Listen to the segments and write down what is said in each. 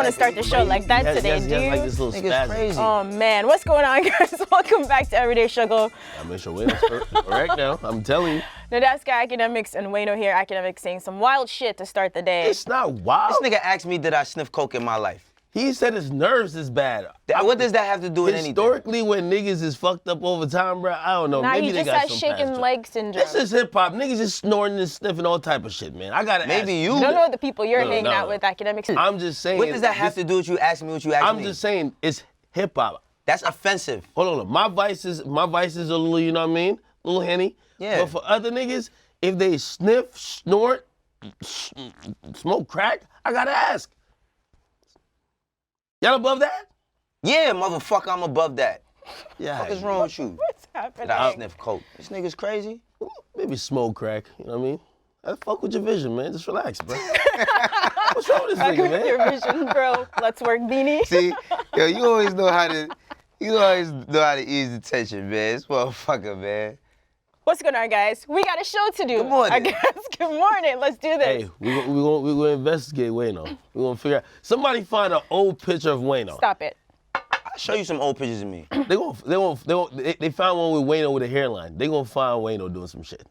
want to start the show like that today, do you? Like this little Nigga's crazy. Oh man, what's going on, guys? Welcome back to Everyday Struggle. I'm in sure correct now. I'm telling you. Nadeska Akademiks and Wayno here, Akademiks, saying some wild shit to start the day. It's not wild. This nigga asked me, did I sniff coke in my life? He said his nerves is bad. What does that have to do with anything? Historically, when niggas is fucked up over time, bro, I don't know. Nah, maybe he they just got has some shaking past leg syndrome. This is hip hop. Niggas just snorting and sniffing all type of shit, man. I gotta Maybe ask. you. You don't know the people you're hanging no. out with, Akademiks. I'm just saying. What does that have to do with you asking me what you asked me? I'm just saying it's hip hop. That's offensive. Hold on. My vices are a little, you know what I mean? A little henny. Yeah. But for other niggas, if they sniff, snort, smoke crack, I gotta ask. Y'all above that? Yeah, motherfucker, I'm above that. Yeah. What the fuck is wrong with you? What's happening? That I sniff coke. This nigga's crazy. Maybe smoke crack, you know what I mean? Fuck with your vision, man. Just relax, bro. What's wrong with this Back nigga, with man? your vision, bro. Let's work, beanie. See, yo, you always know how to ease the tension, man. This motherfucker, man. What's going on, guys? We got a show to do. Good morning. I guess. Good morning. Let's do this. Hey, we're gonna investigate Wayno. We're gonna figure out. Somebody find an old picture of Wayno. Stop it. I'll show you some old pictures of me. They found one with Wayno with a hairline. They gonna find Wayno doing some shit.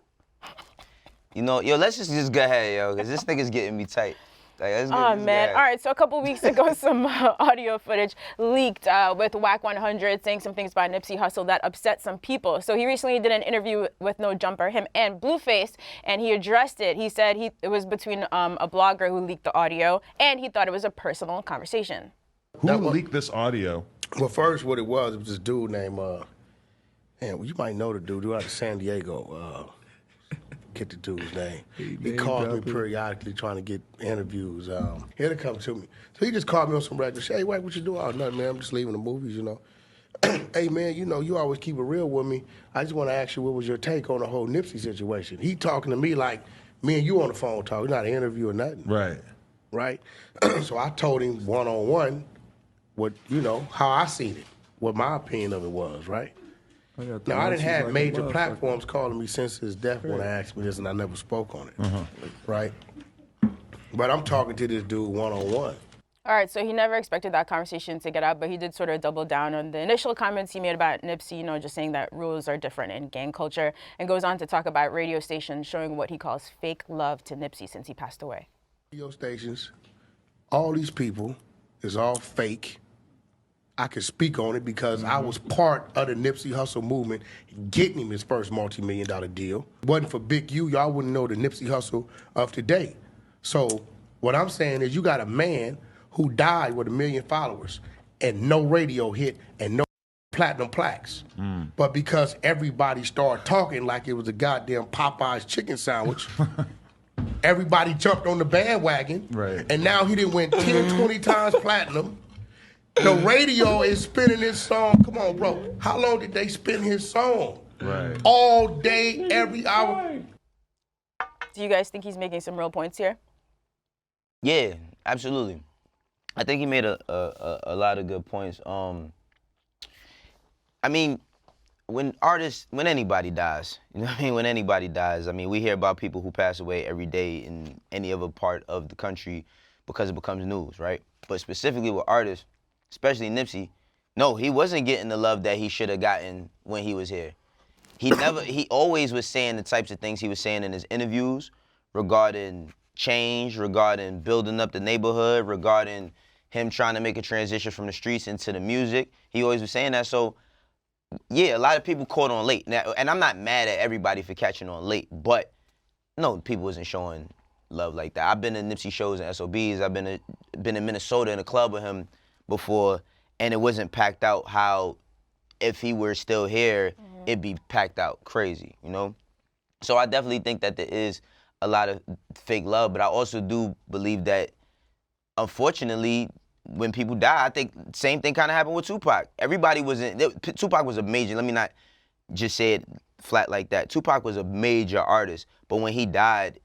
You know, yo, let's just go ahead, yo, because this nigga's getting me tight. Like, Oh, man. All right, so a couple weeks ago, some audio footage leaked with Wack 100 saying some things about Nipsey Hussle that upset some people. So he recently did an interview with No Jumper, him and Blueface, and he addressed it. He said it was between a blogger who leaked the audio, and he thought it was a personal conversation. Who leaked this audio? Well, first, what it was this dude named, you might know the dude out of San Diego. Get the dude's name. He calls me periodically trying to get interviews. He'll come to me. So he just called me on some regular shit. Hey, Wack, what you doing? Oh, nothing, man. I'm just leaving the movies, you know. Hey, man, you know, you always keep it real with me. I just want to ask you, what was your take on the whole Nipsey situation? He talking to me like me and you on the phone talking, not an interview or nothing. Right? So I told him one-on-one what, you know, how I seen it, what my opinion of it was, right? Now, I didn't have major platforms calling me since his death when they asked me this, and I never spoke on it, right? But I'm talking to this dude one-on-one. All right, so he never expected that conversation to get out, but he did sort of double down on the initial comments he made about Nipsey, you know, just saying that rules are different in gang culture, and goes on to talk about radio stations showing what he calls fake love to Nipsey since he passed away. Radio stations, all these people is all fake. I can speak on it because I was part of the Nipsey Hussle movement, getting him his first multi-million-dollar deal. Wasn't for Big U, y'all wouldn't know the Nipsey Hussle of today. So what I'm saying is you got a man who died with 1 million followers and no radio hit and no platinum plaques. But because everybody started talking like it was a goddamn Popeyes chicken sandwich, everybody jumped on the bandwagon. And now he done went 10, 20 times platinum. The radio is spinning his song. Come on, bro. How long did they spin his song? All day, every hour. Do you guys think he's making some real points here? Yeah, absolutely. I think he made a lot of good points. I mean, when anybody dies, you know what I mean? When anybody dies, I mean, we hear about people who pass away every day in any other part of the country because it becomes news, right? But specifically with artists, especially Nipsey, no, he wasn't getting the love that he should have gotten when he was here. He always was saying the types of things he was saying in his interviews regarding change, regarding building up the neighborhood, regarding him trying to make a transition from the streets into the music. He always was saying that. So, yeah, a lot of people caught on late. Now, and I'm not mad at everybody for catching on late, but no, people wasn't showing love like that. I've been to Nipsey shows and SOBs. I've been in Minnesota in a club with him before, and it wasn't packed out how if he were still here, it'd be packed out crazy, you know? So I definitely think that there is a lot of fake love, but I also do believe that, unfortunately, when people die, I think same thing kind of happened with Tupac. Tupac was a major, let me not just say it flat like that. Tupac was a major artist, but when he died,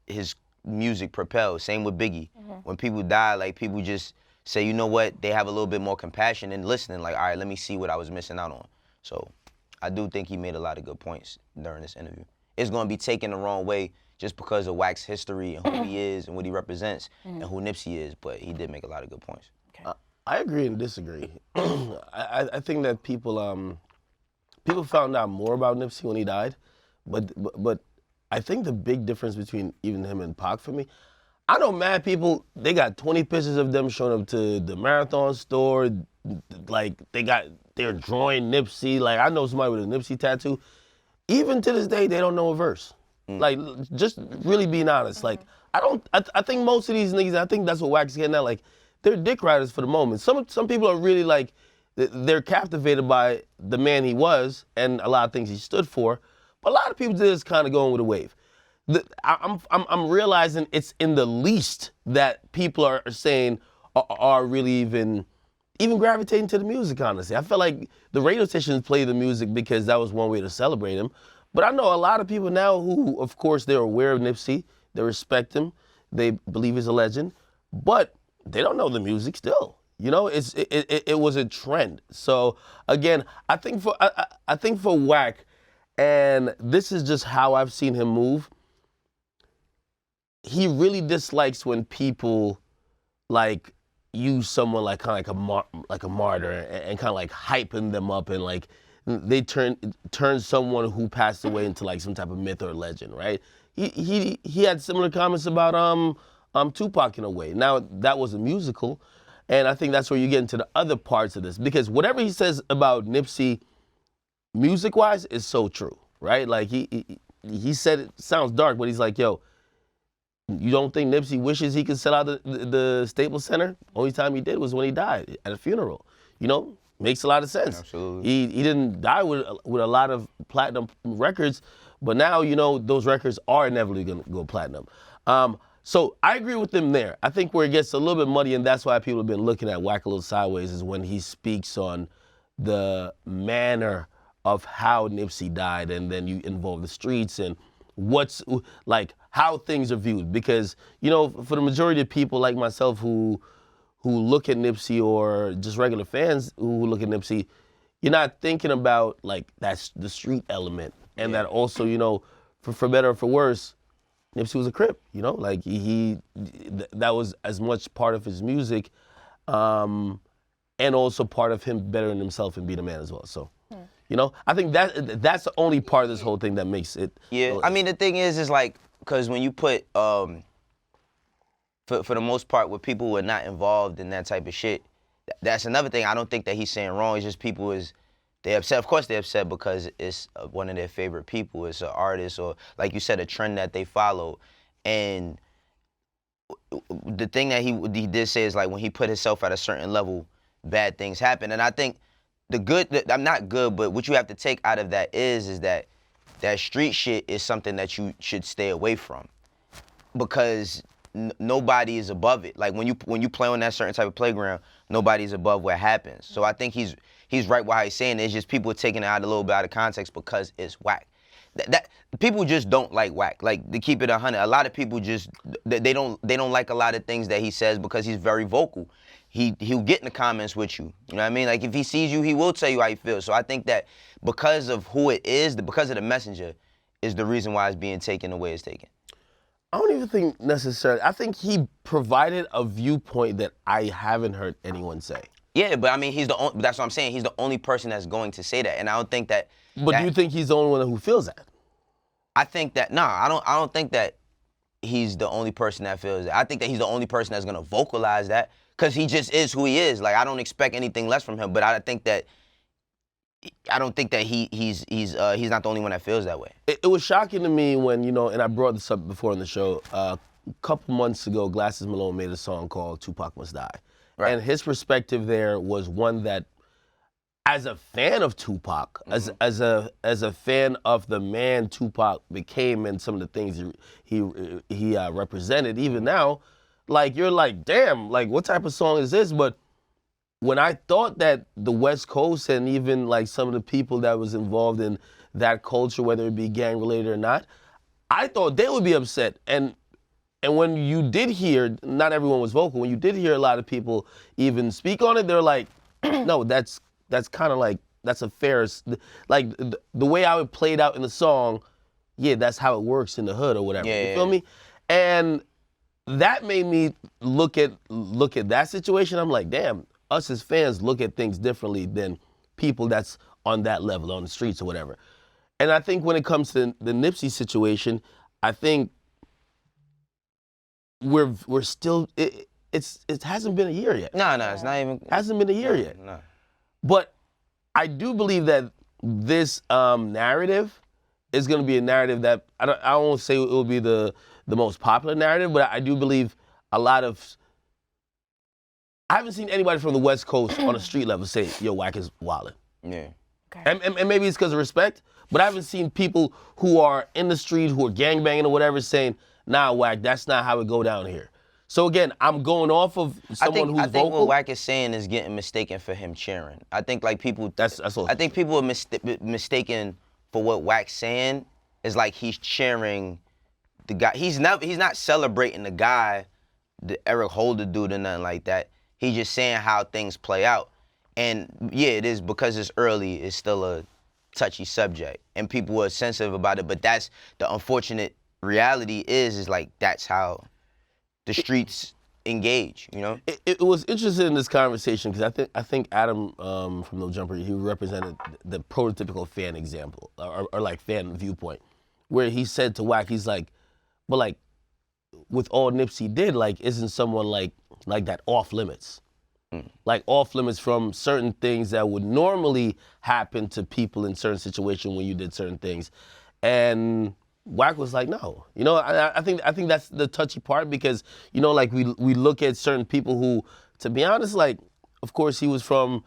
his music propelled. Same with Biggie. When people die, like, people just say, you know what, they have a little bit more compassion and listening, like, all right, let me see what I was missing out on. So I do think he made a lot of good points during this interview. It's going to be taken the wrong way just because of Wack's history and who he is and what he represents and who Nipsey is. But he did make a lot of good points. Okay. I agree and disagree. I think that people found out more about Nipsey when he died, but I think the big difference between even him and Pac for me, I know mad people, they got 20 pictures of them showing up to the Marathon store, like they're drawing Nipsey. Like I know somebody with a Nipsey tattoo. Even to this day, they don't know a verse. Like just really being honest. Like I think most of these niggas, I think that's what Wack's getting at. Like they're dick riders for the moment. Some people are really like, they're captivated by the man he was and a lot of things he stood for. But a lot of people just kind of going with a wave. I'm realizing it's in the least that people are saying are really even gravitating to the music, honestly. I feel like the radio stations play the music because that was one way to celebrate him. But I know a lot of people now who, of course, they're aware of Nipsey, they respect him, they believe he's a legend, but they don't know the music still. You know, it was a trend. So again, I think for Wack, and this is just how I've seen him move, he really dislikes when people like use someone like kind of like a martyr and kind of like hyping them up and like they turn someone who passed away into like some type of myth or legend, right? He had similar comments about Tupac in a way. Now that was a musical, and I think that's where you get into the other parts of this, because whatever he says about Nipsey music-wise is so true, right? Like he said, it sounds dark, but he's like, yo, you don't think Nipsey wishes he could sell out the Staples Center? Only time he did was when he died at a funeral. You know, makes a lot of sense. Absolutely. He didn't die with a lot of platinum records, but now, you know, those records are inevitably gonna go platinum. So I agree with him there. I think where it gets a little bit muddy, and that's why people have been looking at Wack a little sideways, is when he speaks on the manner of how Nipsey died, and then you involve the streets and what's like how things are viewed. Because, you know, for the majority of people like myself who look at Nipsey, or just regular fans who look at Nipsey, you're not thinking about like that's the street element, and that also, you know, for better or for worse, Nipsey was a Crip, you know, like that was as much part of his music, and also part of him bettering himself and being a man as well. So, you know, I think that's the only part of this whole thing that makes it. Yeah, I mean, the thing is like, because when you put, for the most part, with people who are not involved in that type of shit, that's another thing I don't think that he's saying wrong. It's just people they upset. Of course they're upset because it's one of their favorite people. It's an artist, or like you said, a trend that they follow. And the thing that he did say is like when he put himself at a certain level, bad things happen. And I think I'm not good, but what you have to take out of that is that street shit is something that you should stay away from, because nobody is above it. Like when you play on that certain type of playground, nobody's above what happens. So I think he's right with how he's saying it. It's just people are taking it out a little bit out of context because it's Wack. That people just don't like Wack. Like, to keep it 100, a lot of people just they don't like a lot of things that he says because he's very vocal. He'll get in the comments with you. You know what I mean? Like, if he sees you, he will tell you how he feels. So I think that because of who it is, because of the messenger, is the reason why it's being taken the way it's taken. I don't even think necessarily. I think he provided a viewpoint that I haven't heard anyone say. Yeah, but I mean, that's what I'm saying. He's the only person that's going to say that, and I don't think that. But do you think he's the only one who feels that? I think that I don't think that he's the only person that feels that. I think that he's the only person that's gonna vocalize that, because he just is who he is. Like, I don't expect anything less from him, but I don't think that he's not the only one that feels that way. It was shocking to me when, you know, and I brought this up before on the show, a couple months ago, Glasses Malone made a song called Tupac Must Die. Right. And his perspective there was one that, as a fan of Tupac, as a fan of the man Tupac became and some of the things he represented, even now, like, you're like, damn, like, what type of song is this? But when I thought that the West Coast and even like some of the people that was involved in that culture, whether it be gang related or not, I thought they would be upset. And when you did hear, not everyone was vocal, when you did hear a lot of people even speak on it, they're like, no, that's kind of like, that's a fair, like the way how it played out in the song, yeah, that's how it works in the hood or whatever. Yeah. You feel me? And that made me look at that situation. I'm like, damn, us as fans look at things differently than people that's on that level, on the streets or whatever. And I think when it comes to the Nipsey situation, I think we're still it hasn't been a year yet. No, it's not even. Hasn't been a year yet. No. But I do believe that this narrative is going to be a narrative that I won't say it will be the most popular narrative, but I do believe a lot of. I haven't seen anybody from the West Coast on a street level say, "Yo, Wack is wildin'." Yeah. Okay. And maybe it's because of respect, but I haven't seen people who are in the street, who are gangbanging or whatever, saying, "Nah, Wack, that's not how it go down here." So again, I'm going off of someone who's I think vocal. what Wack is saying is getting mistaken for him cheering. I think like people. That's all. I think people are mistaken for what Wack's saying is like he's cheering the guy. He's not celebrating the guy, the Eric Holder dude or nothing like that. He's just saying how things play out. And yeah, it is because it's early, it's still a touchy subject. And people are sensitive about it, but that's the unfortunate reality is like that's how the streets engage, you know? It was interesting in this conversation because I think Adam from No Jumper, he represented the prototypical fan example or like fan viewpoint, where he said to Wack, he's like, but like with all Nipsey did, like isn't someone like that off limits? Like off limits from certain things that would normally happen to people in certain situations when you did certain things. And Wack was like, no. You know, I think that's the touchy part because, you know, like we look at certain people who, to be honest, like, of course he was from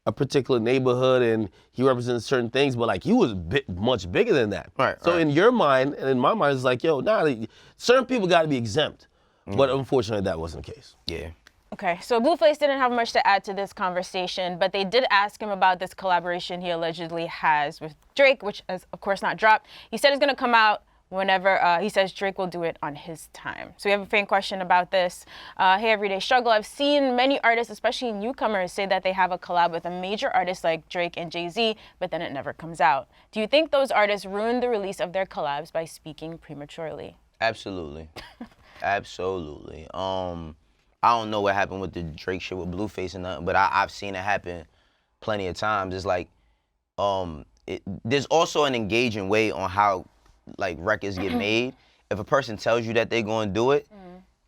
a particular neighborhood and he represented certain things, but like he was much bigger than that. Right. So in your mind and in my mind, it's like, yo, nah, certain people got to be exempt. But unfortunately, that wasn't the case. Yeah. Okay, so Blueface didn't have much to add to this conversation, but they did ask him about this collaboration he allegedly has with Drake, which is, of course, not dropped. He said it's going to come out whenever he says Drake will do it on his time. So we have a fan question about this. Hey, Everyday Struggle. I've seen many artists, especially newcomers, say that they have a collab with a major artist like Drake and Jay-Z, but then it never comes out. Do you think those artists ruin the release of their collabs by speaking prematurely? Absolutely. Absolutely. I don't know what happened with the Drake shit with Blueface and nothing, but I've seen it happen plenty of times. It's like, there's also an engaging way on how like records get made. If a person tells you that they're gonna do it,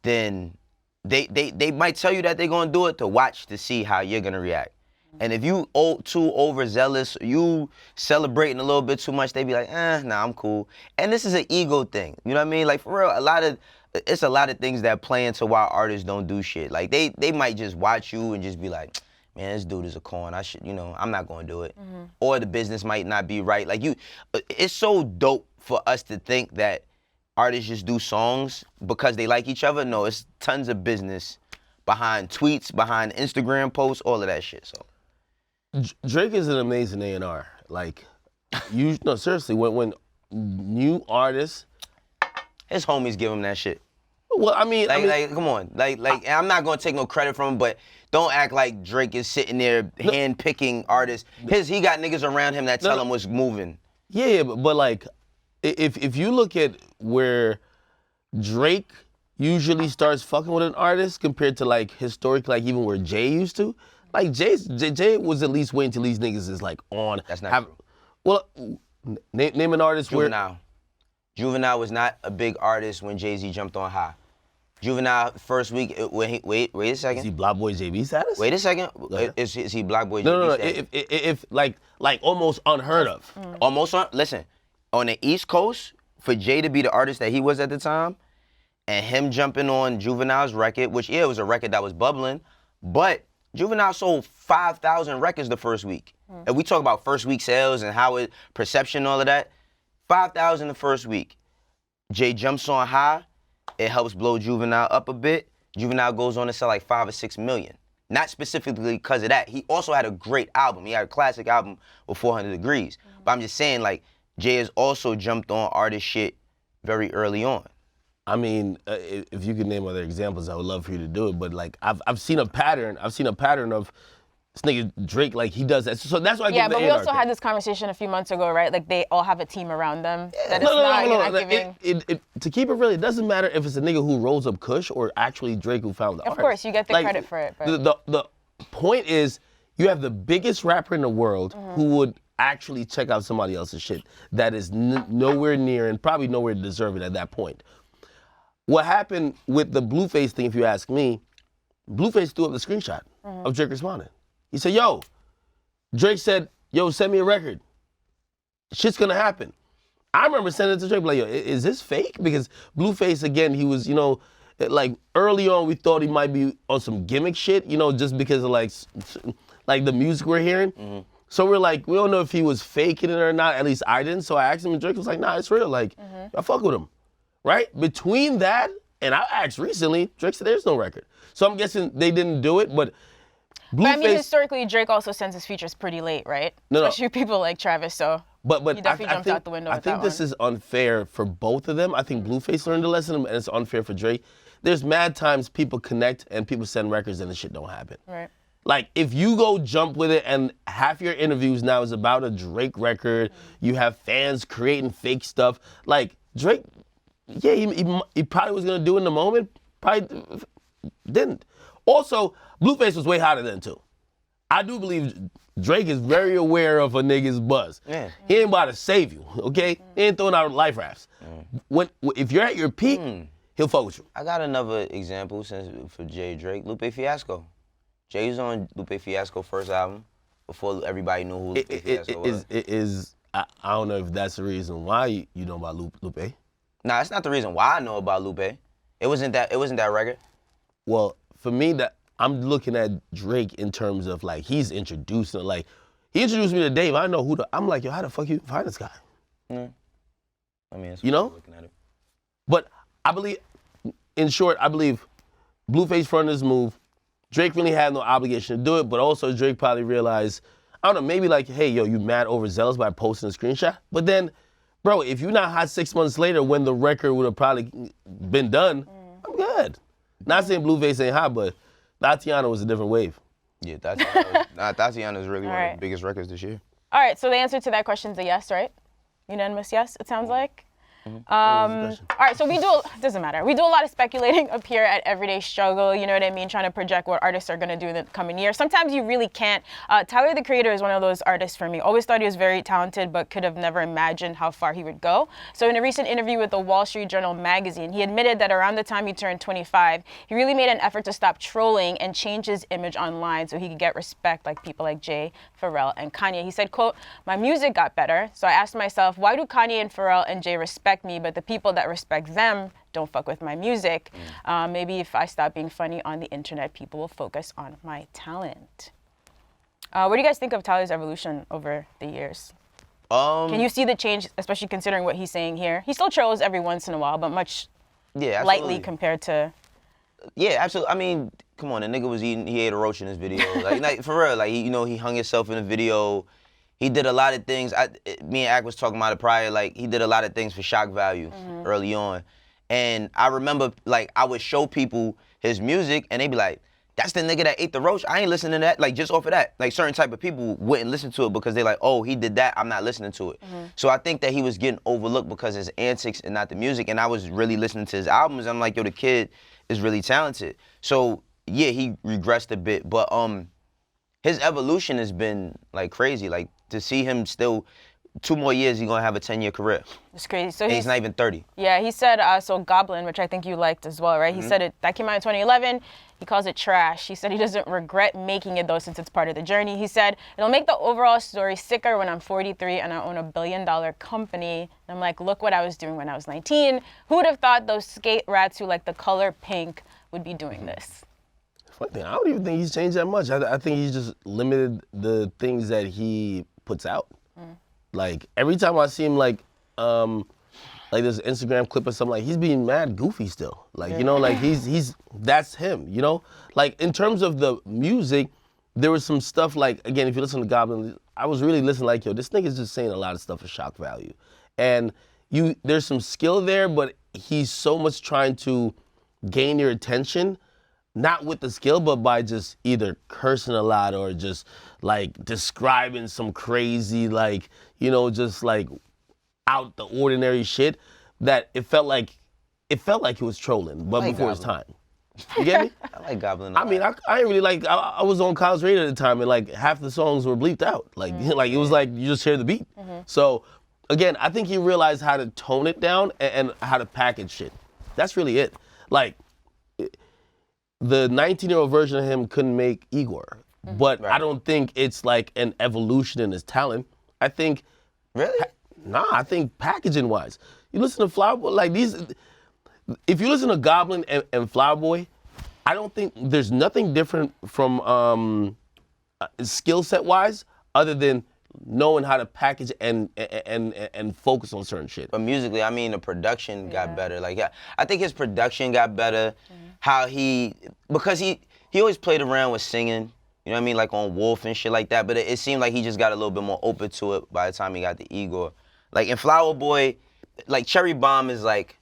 then they might tell you that they're gonna do it to watch to see how you're gonna react. And if you too overzealous, you celebrating a little bit too much, they be like, nah, I'm cool. And this is an ego thing. You know what I mean? Like for real, it's a lot of things that play into why artists don't do shit. Like they might just watch you and just be like, man, this dude is a corn. I should, I'm not gonna do it. Or the business might not be right. Like it's so dope for us to think that artists just do songs because they like each other. No, it's tons of business behind tweets, behind Instagram posts, all of that shit. So Drake is an amazing A&R. Like, seriously, when new artists, his homies give him that shit. Well, I mean, come on, and I'm not gonna take no credit from him, but don't act like Drake is sitting there hand picking artists. He got niggas around him that tell him what's moving. Yeah, but like, if you look at where Drake usually starts fucking with an artist compared to like historically, like even where Jay used to, like Jay was at least waiting till these niggas is like on. That's not true. Well, name an artist where. Juvenile was not a big artist when Jay-Z jumped on High. Juvenile first week, wait a second. Is he Block Boy JB status? Wait a second. Is he Block Boy JB No. status? If like almost unheard of. Listen, on the East Coast, for Jay to be the artist that he was at the time, and him jumping on Juvenile's record, which it was a record that was bubbling, but Juvenile sold 5,000 records the first week. And we talk about first week sales and how perception and all of that. 5,000 the first week. Jay jumps on High. It helps blow Juvenile up a bit. Juvenile goes on to sell like 5 or 6 million. Not specifically because of that. He also had a great album. He had a classic album with 400 Degrees. But I'm just saying, like, Jay has also jumped on artist shit very early on. I mean, if you could name other examples, I would love for you to do it. But like, I've seen a pattern. I've seen a pattern of this nigga Drake, like, he does that. So that's why I Yeah, give but the we A&R also thing. had this conversation a few months ago, right? Like, they all have a team around them. That it's not, you're not giving... To keep it real, it doesn't matter if it's a nigga who rolls up Kush or actually Drake who found the artist. Of course, you get the credit for it. But... The point is, you have the biggest rapper in the world who would actually check out somebody else's shit that is nowhere near and probably nowhere deserving at that point. What happened with the Blueface thing, if you ask me, Blueface threw up the screenshot of Drake responding. He said, yo, Drake said, yo, send me a record. Shit's gonna happen. I remember sending it to Drake, like, yo, is this fake? Because Blueface, again, he was, you know, like early on we thought he might be on some gimmick shit, you know, just because of like the music we're hearing. So we're like, we don't know if he was faking it or not, at least I didn't. So I asked him and Drake was like, nah, it's real, like, I fuck with him, right? Between that, and I asked recently, Drake said there's no record. So I'm guessing they didn't do it, but Blueface... But I mean, historically, Drake also sends his features pretty late, right? Especially people like Travis, so but he definitely jumped out the window with that one. I think this is unfair for both of them. I think Blueface learned a lesson, and it's unfair for Drake. There's mad times people connect and people send records and the shit don't happen. Right. Like, if you go jump with it and half your interviews now is about a Drake record, you have fans creating fake stuff. Like, Drake, yeah, he probably was gonna do it in the moment, probably didn't. Also, Blueface was way hotter than too. I do believe Drake is very aware of a nigga's buzz. Yeah. He ain't about to save you, okay? He ain't throwing out life rafts. If you're at your peak, he'll fuck with you. I got another example for Jay Drake, Lupe Fiasco. Jay was on Lupe Fiasco first album before everybody knew who Lupe Fiasco was. I don't know if that's the reason why you know about Lupe. Nah, that's not the reason why I know about Lupe. It wasn't that record. Well, for me, that I'm looking at Drake in terms of, like, he's introducing, like, he introduced me to Dave. I know I'm like, yo, how the fuck you find this guy? I mean, that's you know? looking at it. But I believe, in short, I believe Blueface fronted his move. Drake really had no obligation to do it, but also Drake probably realized, I don't know, maybe like, hey, yo, you mad overzealous by posting a screenshot? But then, bro, if you're not hot 6 months later when the record would have probably been done, I'm good. Not saying Blueface ain't hot, but Tatiana was a different wave. Yeah, Tatiana is really one of the biggest records this year. All right, so the answer to that question is a yes, right? Unanimous yes, it sounds like. All right, so doesn't matter. We do a lot of speculating up here at Everyday Struggle, you know what I mean? Trying to project what artists are gonna do in the coming year. Sometimes you really can't. Tyler, the Creator, is one of those artists for me. Always thought he was very talented, but could have never imagined how far he would go. So in a recent interview with the Wall Street Journal magazine, he admitted that around the time he turned 25, he really made an effort to stop trolling and change his image online so he could get respect like people like Jay, Pharrell, and Kanye. He said, quote, my music got better, so I asked myself, why do Kanye and Pharrell and Jay respect me, but the people that respect them don't fuck with my music? Maybe if I stop being funny on the internet, people will focus on my talent. What do you guys think of Tyler's evolution over the years? Can you see the change, especially considering what he's saying here? He still trolls every once in a while, but much lightly compared to... Yeah, absolutely. I mean, come on, the nigga was eating, he ate a roach in his video. like for real, like, he hung himself in a video. He did a lot of things. Me and Ak was talking about it prior. Like, he did a lot of things for shock value early on. And I remember, like, I would show people his music, and they'd be like, that's the nigga that ate the roach? I ain't listening to that. Like, just off of that. Like, certain type of people wouldn't listen to it because they're like, oh, he did that, I'm not listening to it. So I think that he was getting overlooked because of his antics and not the music. And I was really listening to his albums. I'm like, yo, the kid is really talented. So, yeah, he regressed a bit. But his evolution has been, like, crazy. Like, to see him still, 2 more years, he's gonna have a 10-year career. It's crazy. So and he's not even 30. Yeah, he said, so Goblin, which I think you liked as well, right? He said that came out in 2011. He calls it trash. He said he doesn't regret making it, though, since it's part of the journey. He said, it'll make the overall story sicker when I'm 43 and I own $1 billion company. And I'm like, look what I was doing when I was 19. Who would have thought those skate rats who like the color pink would be doing this? Funny thing, I don't even think he's changed that much. I think he's just limited the things that he puts out. Like, every time I see him, like there's an Instagram clip or something, like, he's being mad goofy still. Like, you know, like, he's that's him, you know? Like, in terms of the music, there was some stuff, like, again, if you listen to Goblin, I was really listening like, yo, this nigga's just saying a lot of stuff for shock value. And there's some skill there, but he's so much trying to gain your attention, not with the skill, but by just either cursing a lot or just like describing some crazy, like, you know, just like out the ordinary shit, that it felt like he was trolling, but like before his Goblin. time. You get me? I like Goblin. I mean, I ain't really like, I was on college radio at the time, and like half the songs were bleeped out. Like, like it was like you just hear the beat. So again, I think he realized how to tone it down and how to package shit. That's really it. Like, the 19-year-old version of him couldn't make Igor, but I don't think it's like an evolution in his talent. I think, Really? I think packaging wise, you listen to Flower Boy, like these. If you listen to Goblin and Flower Boy, I don't think there's nothing different from skill set wise, other than knowing how to package and focus on certain shit. But musically, I mean, the production got better. Like, yeah, I think his production got better. How because he always played around with singing, you know what I mean, like on Wolf and shit like that. But it seemed like he just got a little bit more open to it by the time he got to Igor. Like in Flower Boy, like Cherry Bomb is like,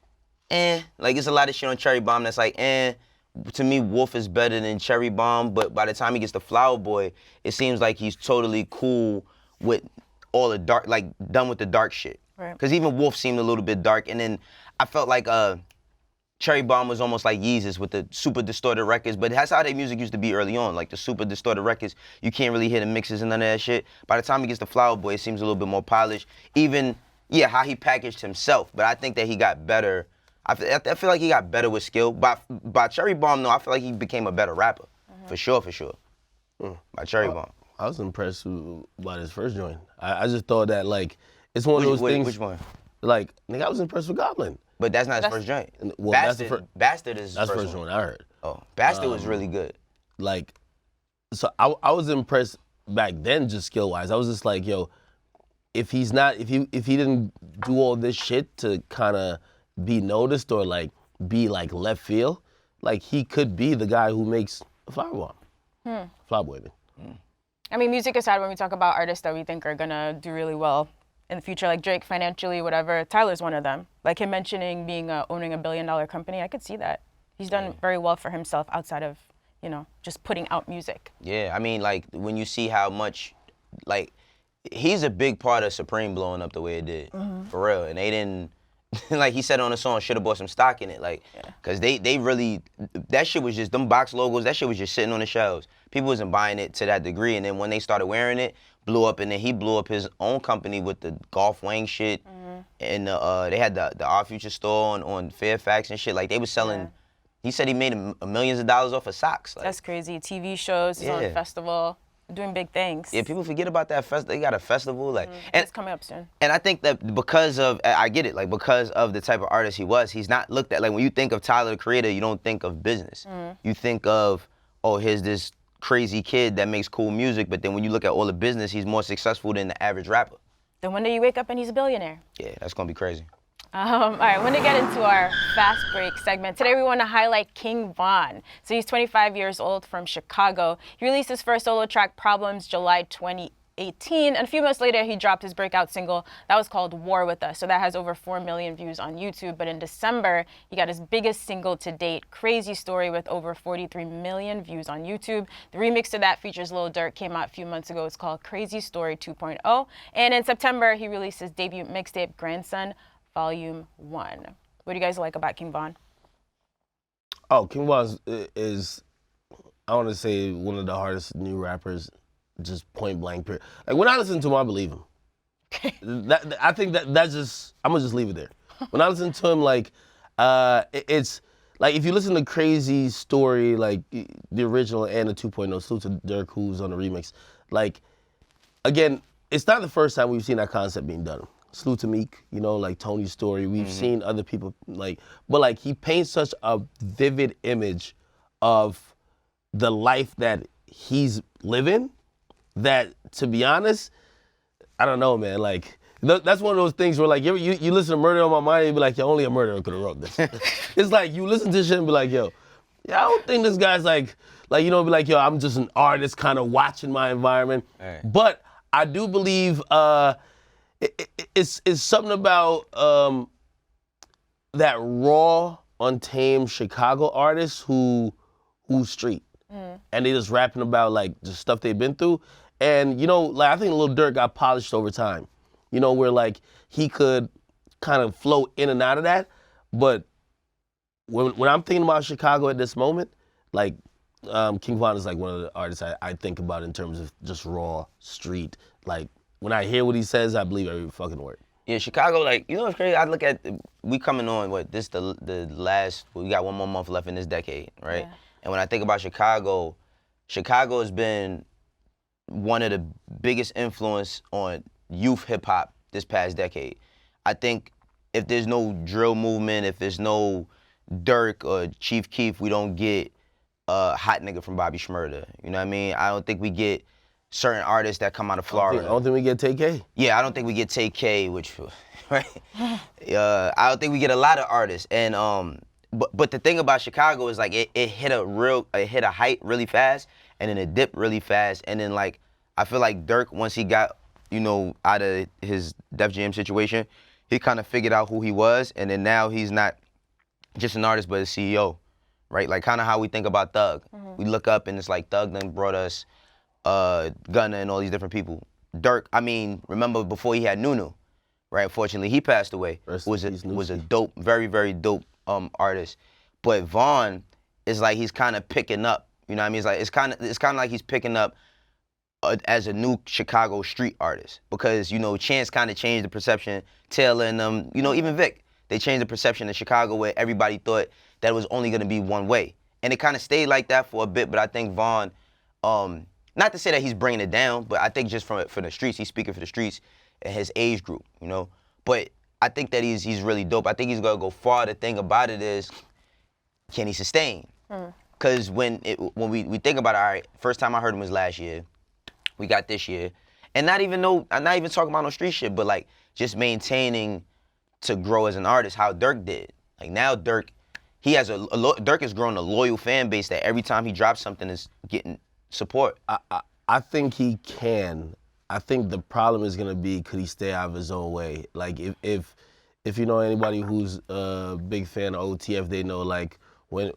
like it's a lot of shit on Cherry Bomb that's like, To me, Wolf is better than Cherry Bomb, but by the time he gets to Flower Boy, it seems like he's totally cool with all the dark, like done with the dark shit. Right. Because even Wolf seemed a little bit dark, and then I felt like Cherry Bomb was almost like Yeezus with the super distorted records, but that's how their music used to be early on, like the super distorted records. You can't really hear the mixes and none of that shit. By the time he gets to Flower Boy, it seems a little bit more polished. Even, how he packaged himself, but I think that he got better. I feel like he got better with skill. By Cherry Bomb, though, I feel like he became a better rapper. For sure. By Cherry Bomb. I was impressed by his first joint. I just thought that, like, it's one of those things. Which one? Like, nigga, I was impressed with Goblin. But that's not his first joint. Well, Bastard is his that's the first first one. one I heard. Oh, Bastard was really good. Like, so I was impressed back then, just skill wise. I was just like, yo, if he didn't do all this shit to kind of be noticed or like be like left field, like he could be the guy who makes Flower Bomb. Flower Boy. I mean, music aside, when we talk about artists that we think are gonna do really well in the future, like Drake financially, whatever, Tyler's one of them. Like him mentioning owning $1 billion company, I could see that. He's done very well for himself outside of, just putting out music. Yeah, I mean, like, when you see how much, like, he's a big part of Supreme blowing up the way it did, for real. And they didn't, like he said on the song, should have bought some stock in it, like, because they really, that shit was just, them box logos, that shit was just sitting on the shelves. People wasn't buying it to that degree, and then when they started wearing it, blew up, and then he blew up his own company with the Golf Wang shit, and they had the Our Future store on Fairfax and shit, like, they was selling, he said he made millions of dollars off of socks. Like, that's crazy. TV shows, he's on a festival, doing big things. Yeah, people forget about that festival. They got a festival, like, and it's coming up soon. And I think that because of, I get it, like, because of the type of artist he was, he's not looked at, like, when you think of Tyler, the Creator, you don't think of business. You think of, oh, here's this crazy kid that makes cool music, but then when you look at all the business, he's more successful than the average rapper. Then one day you wake up and he's a billionaire. Yeah, that's gonna be crazy. All right, I want to get into our fast break segment. Today we want to highlight King Von. So he's 25 years old from Chicago. He released his first solo track, Problems, July 2018. And a few months later, he dropped his breakout single that was called War With Us. So that has over 4 million views on YouTube. But in December, he got his biggest single to date, Crazy Story, with over 43 million views on YouTube. The remix to that features Lil Durk, came out a few months ago. It's called Crazy Story 2.0. And in September, he released his debut mixtape, Grandson, Volume 1. What do you guys like about King Von? Oh, King Von is, I want to say, one of the hardest new rappers, just point blank period. Like, when I listen to him, I believe him. I think that's just, I'm going to just leave it there. When I listen to him, like, it's, like, if you listen to Crazy Story, like, the original and the 2.0, salute to Durk, who's on the remix, like, again, it's not the first time we've seen that concept being done. Salute to Meek, like Tony's Story. We've seen other people, like, but like he paints such a vivid image of the life that he's living that, to be honest, I don't know, man. Like, that's one of those things where, like, you listen to Murder on My Mind and you be like, yo, only a murderer could have wrote this. It's like you listen to this shit and be like, yo, I don't think this guy's like, be like, yo, I'm just an artist kind of watching my environment. Right. But I do believe, it's something about that raw, untamed Chicago artist who who's street. And they just rapping about like the stuff they've been through. And you know, like I think Lil Durk got polished over time. You know, where like he could kind of flow in and out of that. But when I'm thinking about Chicago at this moment, like King Von is like one of the artists I think about in terms of just raw street. Like when I hear what he says, I believe every fucking word. Yeah, Chicago, like, you know what's crazy? I look at, we coming on, the last, we got one more month left in this decade, right? Yeah. And when I think about Chicago, Chicago has been one of the biggest influence on youth hip hop this past decade. I think if there's no drill movement, if there's no Durk or Chief Keef, we don't get a hot nigga from Bobby Shmurda. You know what I mean? I don't think we get certain artists that come out of Florida. I don't think we get Tay-K. Yeah, I don't think we get Tay-K, which, right? I don't think we get a lot of artists. And but the thing about Chicago is like it hit a height really fast, and then it dipped really fast, and then like I feel like Durk, once he got, you know, out of his Def Jam situation, he kind of figured out who he was, and then now he's not just an artist but a CEO, right? Like kind of how we think about Thug. We look up and it's like Thug then brought us Gunna and all these different people. Durk, I mean, remember before he had Nunu, right? Unfortunately, he passed away. Was a dope, very, very dope artist. But Von is like he's kind of picking up. You know what I mean? It's kind of like he's picking up as a new Chicago street artist, because you know Chance kind of changed the perception. Taylor and you know, even Vic, they changed the perception of Chicago where everybody thought that it was only gonna be one way, and it kind of stayed like that for a bit. But I think Von, not to say that he's bringing it down, but I think just for the streets, he's speaking for the streets and his age group, you know. But I think that he's really dope. I think he's gonna go far. The thing about it is, can he sustain? Because when we think about it, all right, first time I heard him was last year. We got this year, and I'm not even talking about no street shit, but like just maintaining to grow as an artist, how Durk did. Like now Durk, he has Durk has grown a loyal fan base that every time he drops something is getting support. I think he can. I think the problem is gonna be, could he stay out of his own way? Like if you know anybody who's a big fan of OTF, they know like when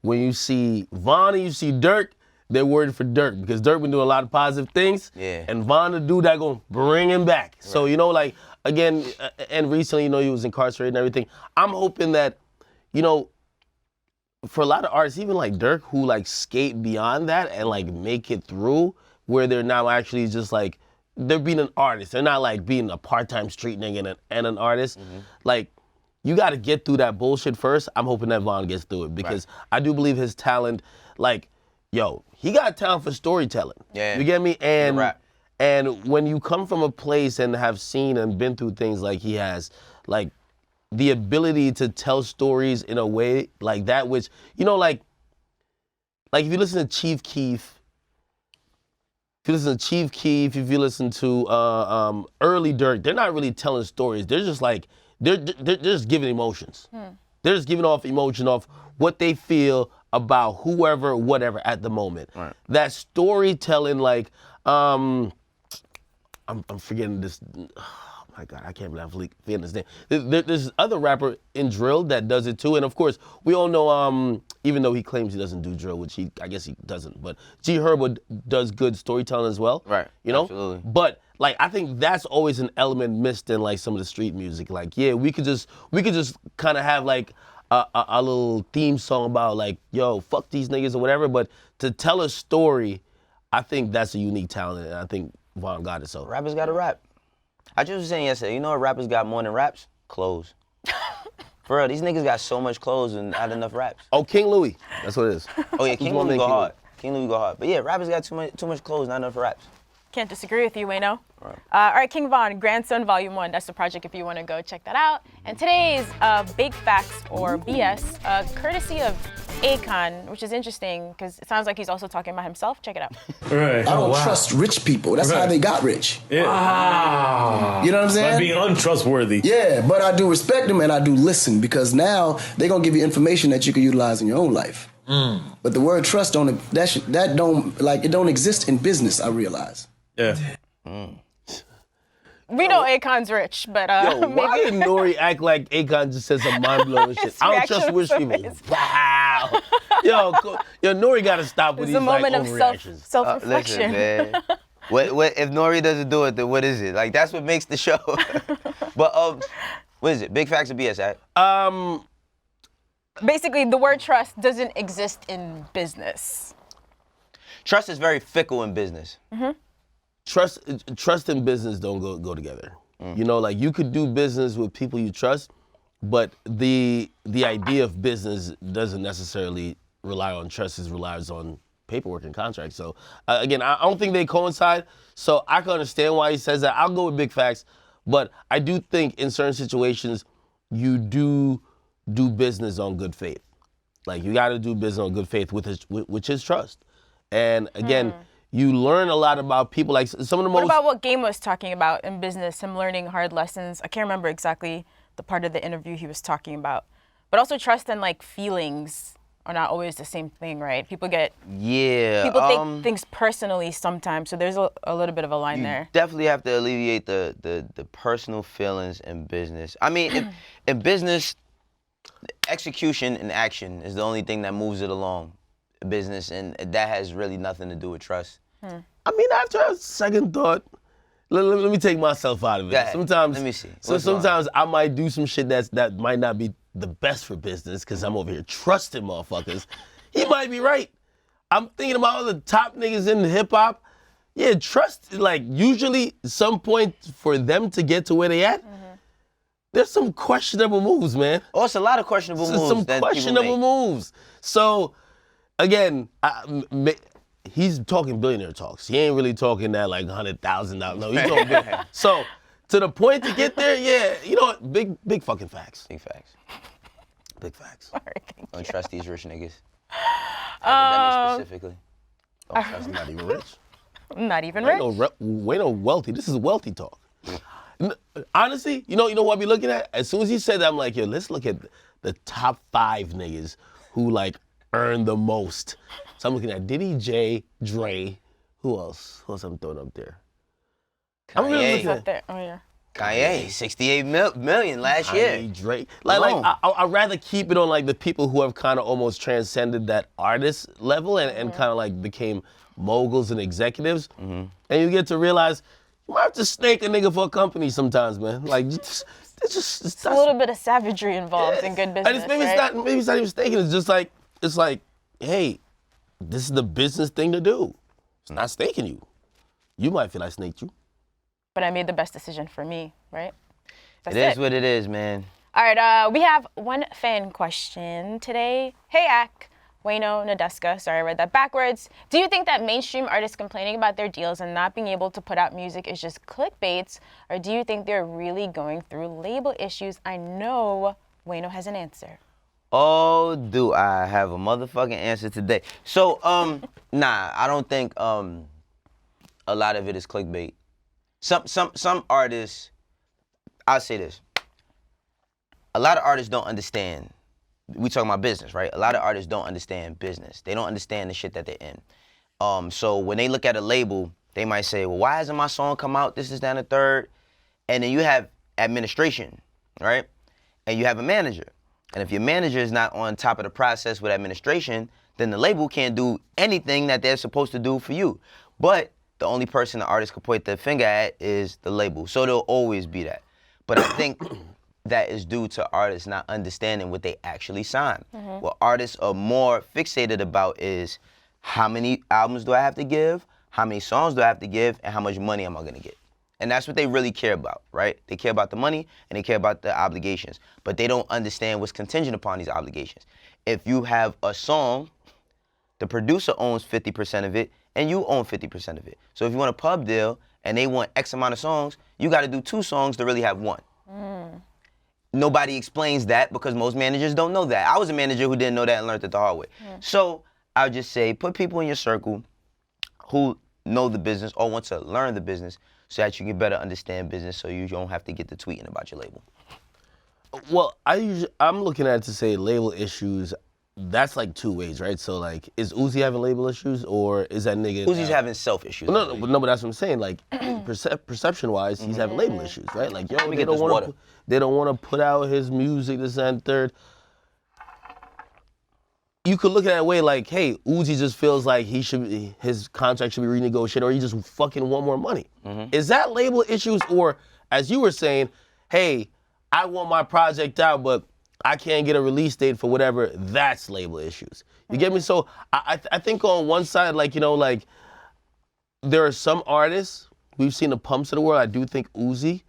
you see Von and you see Durk, they're worried for Durk, because Durk been doing a lot of positive things. Yeah. And Von, the dude that gonna bring him back. Right. So, you know, like, again, and recently, you know, he was incarcerated and everything. I'm hoping that, you know, for a lot of artists, even like Durk, who like skate beyond that and like make it through, where they're now actually just like, they're being an artist. They're not like being a part-time street nigga and an artist. Like, you gotta get through that bullshit first. I'm hoping that Von gets through it, because I do believe his talent, like, yo, he got talent for storytelling. Yeah. You get me? And when you come from a place and have seen and been through things like he has, like the ability to tell stories in a way like that, which, you know, like if you listen to Chief Keef, if you listen to early Durk, they're not really telling stories. They're just like, they're just giving emotions. They're just giving off emotion off what they feel about whoever, whatever at the moment. Right. That storytelling, like, I'm forgetting this. Oh my God, I can't believe I'm forgetting this name. There's this other rapper in drill that does it too, and of course we all know. Even though he claims he doesn't do drill, which I guess he doesn't, but G Herbo does good storytelling as well. Right. You know. Absolutely. But like, I think that's always an element missed in like some of the street music. Like, yeah, we could just kind of have like a little theme song about like, yo, fuck these niggas or whatever, but to tell a story, I think that's a unique talent, and I think Von got it. So rappers got to rap. I just was saying yesterday, you know what rappers got more than raps? Clothes. For real, these niggas got so much clothes and not enough raps. Oh, King Louis, that's what it is. Oh yeah, King Louis go hard. King Louis go hard. But yeah, rappers got too much clothes, not enough raps. Can't disagree with you, Wayno. All right, King Von, Grandson Volume 1. That's the project if you want to go check that out. And today's Big Facts or BS, courtesy of Akon, which is interesting because it sounds like he's also talking about himself. Check it out. Right. I don't trust rich people. That's how they got rich. Yeah. Wow. You know what I'm saying? By being untrustworthy. Yeah, but I do respect them and I do listen, because now they're going to give you information that you can utilize in your own life. But the word trust don't exist in business, I realize. Yeah. We know Akon's rich, but why did Nori act like Akon just said some mind-blowing shit? I don't trust rich people. Wow. Wow. Yo, Nori got to stop with It's these a moment like of overreactions. self-reflection. Listen, man. What if Nori doesn't do it, then what is it? Like, that's what makes the show. But what is it? Big facts or BS, right? Basically, the word trust doesn't exist in business. Trust is very fickle in business. Trust and business don't go together. You know, like you could do business with people you trust, but the idea of business doesn't necessarily rely on trust. It relies on paperwork and contracts. So again, I don't think they coincide. So I can understand why he says that. I'll go with big facts, but I do think in certain situations you do business on good faith. Like you got to do business on good faith, which is trust. And again, you learn a lot about people. Like some of the most. What about what Game was talking about in business? Him learning hard lessons. I can't remember exactly the part of the interview he was talking about, but also trust and like feelings are not always the same thing, right? People take things personally sometimes, so there's a little bit of a line there. Definitely have to alleviate the personal feelings in business. I mean, in business, execution and action is the only thing that moves it along. Business, and that has really nothing to do with trust. I mean, after a second thought, let me take myself out of it. Sometimes, let me see. So sometimes I might do some shit that might not be the best for business because I'm over here trusting motherfuckers. He might be right. I'm thinking about all the top niggas in hip hop. Yeah, trust, like usually some point for them to get to where they at, there's some questionable moves, man. Oh, it's a lot of questionable moves. Some questionable moves. So, again, he's talking billionaire talks. He ain't really talking that like $100,000. No, he's talking big. So, to the point to get there, yeah, you know what? Big fucking facts. Big facts. Big facts. All right, thank Don't you. trust these rich niggas. Akademiks specifically. Oh, that's not even rich. Not even rich. Wayno wealthy. This is wealthy talk. Honestly, you know what I be looking at? As soon as he said that, I'm like, yo, let's look at the top 5 niggas who like earn the most. So I'm looking at Diddy, J, Dre. Who else? Who else I'm throwing up there? I'm really looking at There. Oh yeah. Kanye, 68 million last year. Kanye, Drake. I'd rather keep it on like the people who have kind of almost transcended that artist level and kind of like became moguls and executives. And you get to realize you might have to snake a nigga for a company sometimes, man. Like, it's a little bit of savagery involved in good business, and maybe it's not even snaking. It's like, hey, this is the business thing to do. It's not snaking you. You might feel I snaked you. But I made the best decision for me, right? That's It is what it is, man. All right, we have one fan question today. Hey, Ak, Wayno, Nadeska. Sorry, I read that backwards. Do you think that mainstream artists complaining about their deals and not being able to put out music is just clickbaits, or do you think they're really going through label issues? I know Wayno has an answer. Oh, do I have a motherfucking answer today? So, nah, I don't think a lot of it is clickbait. Some artists, I'll say this. A lot of artists don't understand. We talking about business, right? A lot of artists don't understand business. They don't understand the shit that they're in. So when they look at a label, they might say, well, why hasn't my song come out? This is down the third. And then you have administration, right? And you have a manager. And if your manager is not on top of the process with administration, then the label can't do anything that they're supposed to do for you. But the only person the artist can point their finger at is the label. So there'll always be that. But I think that is due to artists not understanding what they actually sign. What artists are more fixated about is how many albums do I have to give, how many songs do I have to give, and how much money am I gonna get. And that's what they really care about, right? They care about the money and they care about the obligations. But they don't understand what's contingent upon these obligations. If you have a song, the producer owns 50% of it, and you own 50% of it. So if you want a pub deal and they want X amount of songs, you got to do 2 songs to really have 1. Nobody explains that because most managers don't know that. I was a manager who didn't know that and learned it the hard way. So I would just say put people in your circle who know the business or want to learn the business so that you can better understand business so you don't have to get to tweeting about your label. Well, I'm looking at it to say label issues. That's like 2 ways, right? So like, is Uzi having label issues or is that nigga? Uzi's having self issues. No, but that's what I'm saying. Like, perception-wise, he's having label issues, right? Like, yo, they don't want to put out his music, this and third. you could look at it that way like, hey, Uzi just feels like his contract should be renegotiated, or he just fucking want more money. Is that label issues, or as you were saying, hey, I want my project out, but I can't get a release date for whatever, that's label issues. You get me? So I think on one side, like, you know, like, there are some artists, we've seen the Pumps of the world, I do think Uzi,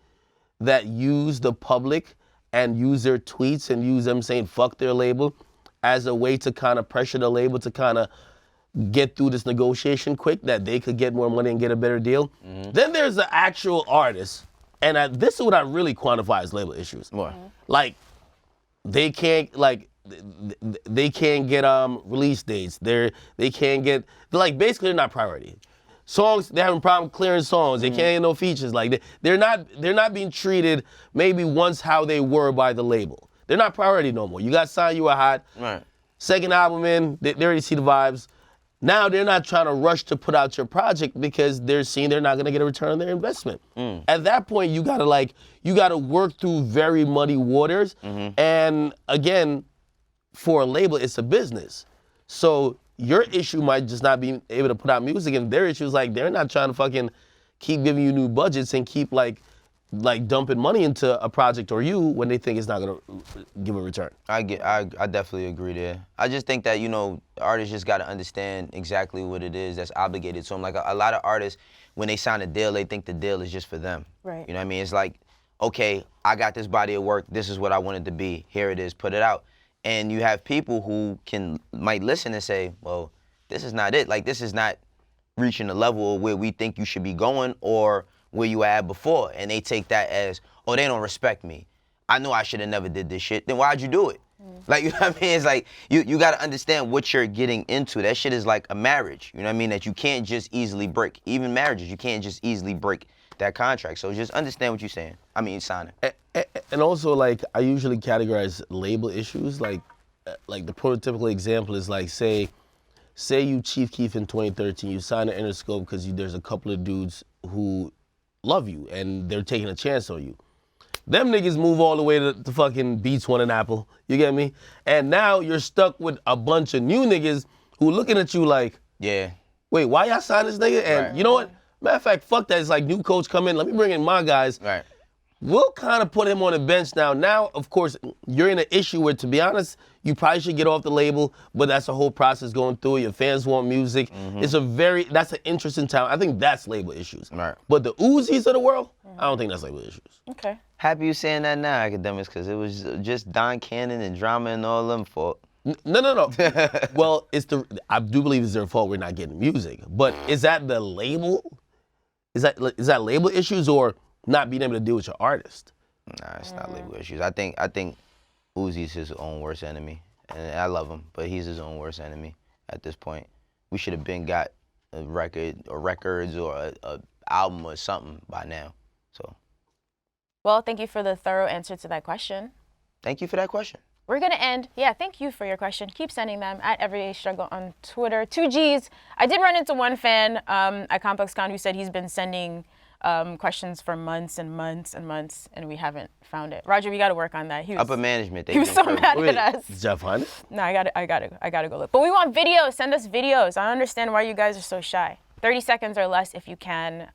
that use the public and use their tweets and use them saying fuck their label as a way to kind of pressure the label to kind of get through this negotiation quick, that they could get more money and get a better deal. Then there's the actual artist, and this is what I really quantify as label issues. Like, they can't get release dates. They can't get, like, basically they're not priority. Songs, they're having problem clearing songs. They can't get no features. Like, they're not being treated maybe once how they were by the label. They're not priority no more. You got signed, you were hot. Right. Second album in, they already see the vibes. Now they're not trying to rush to put out your project because they're seeing they're not gonna get a return on their investment. At that point, you gotta work through very muddy waters. And again, for a label, it's a business. So your issue might just not be able to put out music, and their issue is like they're not trying to fucking keep giving you new budgets and keep like dumping money into a project or you when they think it's not gonna give a return. I definitely agree there. I just think that, you know, artists just gotta understand exactly what it is that's obligated to them. Like a lot of artists, when they sign a deal, they think the deal is just for them. Right. You know what I mean? It's like, okay, I got this body of work, this is what I want it to be, here it is, put it out. And you have people who might listen and say, well, this is not it. Like, this is not reaching the level where we think you should be going or where you were at before. And they take that as, oh, they don't respect me. I know I should have never did this shit. Then why'd you do it? Like, you know what I mean? It's like, you got to understand what you're getting into. That shit is like a marriage, you know what I mean? That you can't just easily break. Even marriages, you can't just easily break that contract. So just understand what you're saying. I mean, signing. And also, like, I usually categorize label issues. Like the prototypical example is like, say you Chief Keef in 2013, you sign an Interscope because there's a couple of dudes who love you and they're taking a chance on you. Them niggas move all the way to fucking Beats One and Apple, you get me? And now you're stuck with a bunch of new niggas who looking at you like, yeah, wait, why y'all sign this nigga? And you know what? Matter of fact, fuck that. It's like new coach come in, let me bring in my guys. Right. We'll kind of put him on the bench now. Now, of course, you're in an issue where, to be honest, you probably should get off the label, but that's a whole process going through it. Your fans want music. That's an interesting time. I think that's label issues. Right. But the Uzis of the world, I don't think that's label issues. Okay. Happy you saying that now, Akademiks, because it was just Don Cannon and Drama and all them fault. No. Well, I do believe it's their fault we're not getting music. But is that the label? Is that label issues or not being able to deal with your artist? Nah, it's not label issues. I think Uzi's his own worst enemy, and I love him, but he's his own worst enemy at this point. We should have been got a record or records or a album or something by now. So. Well, thank you for the thorough answer to that question. Thank you for that question. We're going to end. Yeah, thank you for your question. Keep sending them at Everyday Struggle on Twitter. 2Gs. I did run into one fan at Complex Con who said he's been sending questions for months and months and months, and we haven't found it. Roger, we got to work on that. Upper management. He was so mad at us. Did Jeff find it? No, I gotta go look. But we want videos. Send us videos. I don't understand why you guys are so shy. 30 seconds or less if you can.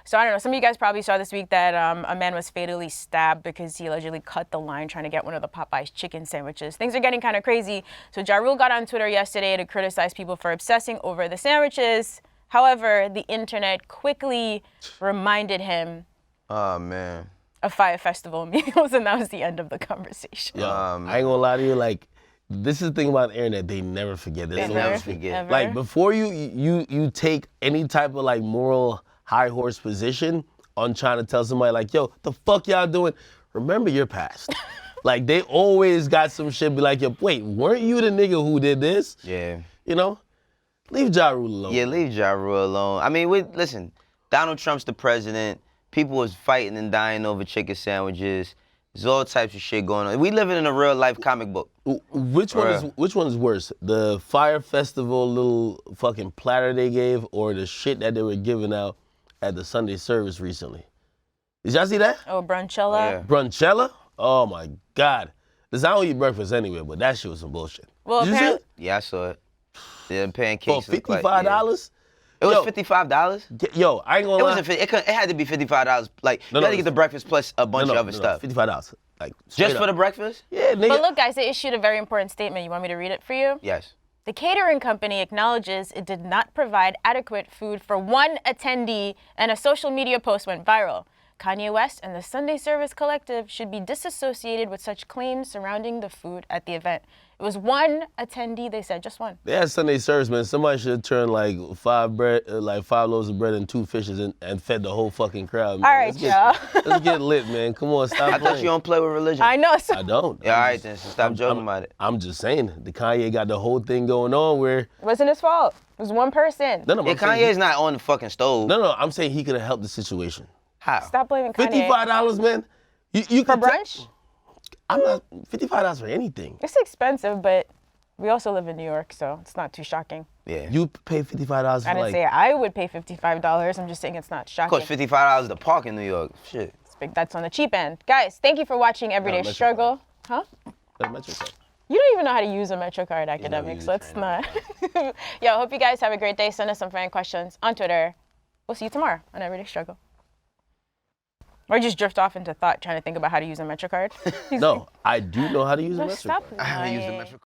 So I don't know, some of you guys probably saw this week that a man was fatally stabbed because he allegedly cut the line trying to get one of the Popeyes chicken sandwiches. Things are getting kind of crazy. So Ja Rule got on Twitter yesterday to criticize people for obsessing over the sandwiches. However, the internet quickly reminded him of Fyre Festival meals, and that was the end of the conversation. Yeah, I ain't gonna lie to you, like, this is the thing about the internet, they never forget. They never forget. Like, before you take any type of like moral high horse position on trying to tell somebody like, yo, the fuck y'all doing? Remember your past. Like, they always got some shit be like, yo, wait, weren't you the nigga who did this? Yeah. You know? Leave Ja Rule alone. Yeah, leave Ja Rule alone. I mean, listen, Donald Trump's the president. People was fighting and dying over chicken sandwiches. There's all types of shit going on. We living in a real life comic book. Which one is worse? The Fyre Festival little fucking platter they gave, or the shit that they were giving out at the Sunday service recently? Did y'all see that? Oh, Brunchella? Yeah. Brunchella? Oh my God. Listen, I don't eat breakfast anyway, but that shit was some bullshit. Well, Did you see apparently, it? Yeah, I saw it. The For pancakes. look like- $55? It was Yo. $55. Yo, I ain't gonna It lie. wasn't. It had to be $55. Like No, you no, had to get the breakfast plus a bunch of other stuff. $55. Like Just straight for the up. breakfast? Yeah, nigga. but look, guys, they issued a very important statement. You want me to read it for you? Yes. The catering company acknowledges it did not provide adequate food for one attendee, and a social media post went viral. Kanye West and the Sunday Service Collective should be disassociated with such claims surrounding the food at the event. It was one attendee, they said, just one. They had Sunday service, man. Somebody should have turned like 5 loaves of bread and 2 fishes and fed the whole fucking crowd, man. All right, y'all. Let's get lit, man. Come on, stop I playing. thought you don't play with religion. I know. So I don't. Yeah, all right then. So stop joking about it. I'm just saying, the Kanye got the whole thing going on where. it wasn't his fault. It was one person. No, Yeah, I'm saying Kanye's not on the fucking stove. No, I'm saying he could have helped the situation. How? Stop blaming Kanye. $55, man. You For could tell- brunch? I'm not $55 for anything. It's expensive, but we also live in New York, so it's not too shocking. Yeah. You pay $55 for I didn't like. say I would pay $55. I'm just saying it's not shocking. Cost $55 to park in New York. Shit. It's big. That's on the cheap end. Guys, thank you for watching Everyday Metro Struggle. Huh? Like Metro card. You don't even know how to use a Metro card, know, Academics. use Let's it not. Yo, hope you guys have a great day. Send us some fan questions on Twitter. We'll see you tomorrow on Everyday Struggle. Or just drift off into thought trying to think about how to use a Metro card. No, I do know how to use a No, Metro stop card. I haven't used the lying. Metro